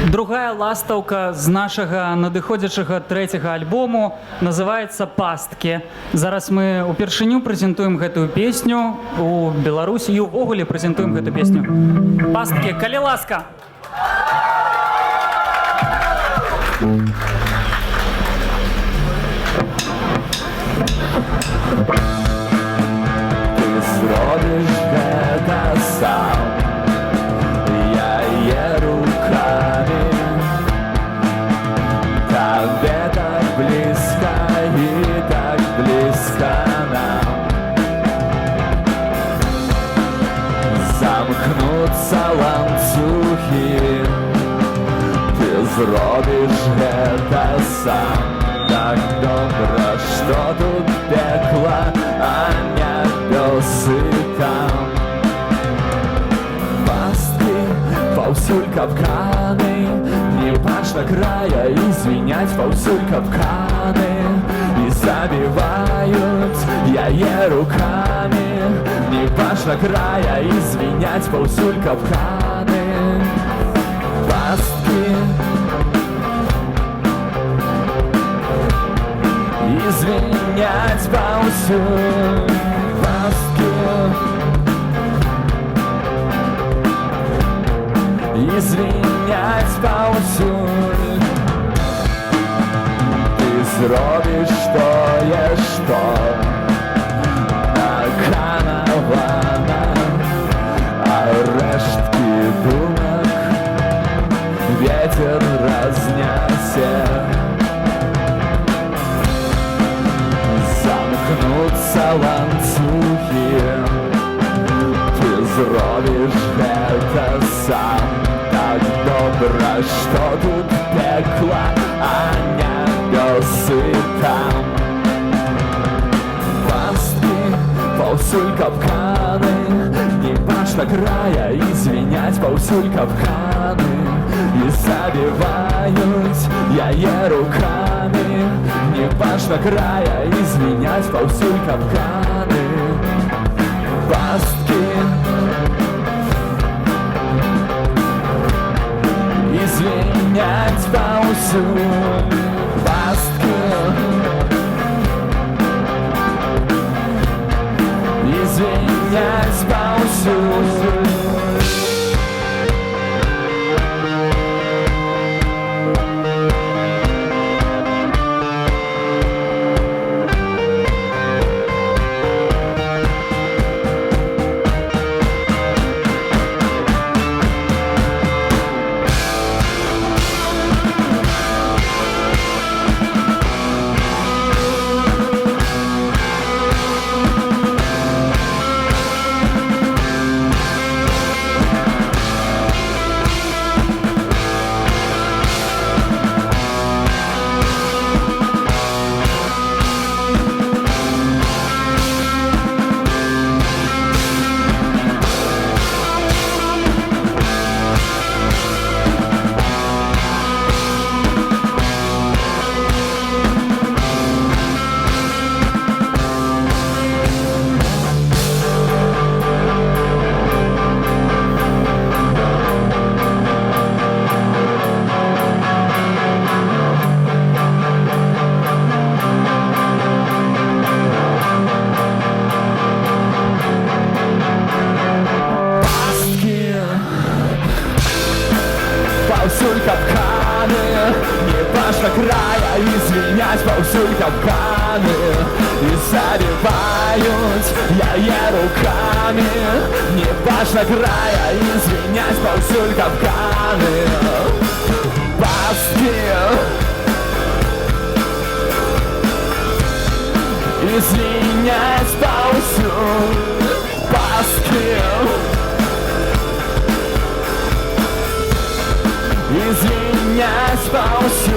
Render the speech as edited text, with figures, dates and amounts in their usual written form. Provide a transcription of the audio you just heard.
Другая ластаўка з нашага надыходзячага трэцяга альбому называецца «Пасткі». Зараз мы упершыню прэзентуем гэтую песню у Беларусі і ўвогуле прэзентуем гэту песню. «Пасткі», калі ласка! Ты зробіш гэта сам, яе руками. Табе так близко и так близко нам. Замкнуться ланцюги, ты зробіш гэта сам. Так добра, что тут пекла, а нябёсы там. Пастки, паўсюль капканы, не бачна края, и звенять паўсюль капканы. И забивают яе руками, не бачна края, и звенять паўсюль капканы. Пастки, извинять паўсюль пасткі, извинять паўсюль. Ты зробіш тое, што наканавана, а рэшткі думак ветер разнясе. Замкнуться ланцюги, ты зробіш гэта сам. Так добра, что тут пекла, а нябёсы там. Пастки, паўсюль капканы, не бачна края, и звенять паўсюль капканы. И забивают яе руками, не бачна края, и звенять паўсюль капканы. Пастки, извинять паўсюль пасткі, извинять паўсюль. Паўсюль капканы, не бачна края, и звенять паўсюль капканы. И забивают яе руками, не бачна края, и звенять паўсюль капканы. Пасткі, и звенять паўсюль пасткі, извинять паўсюль.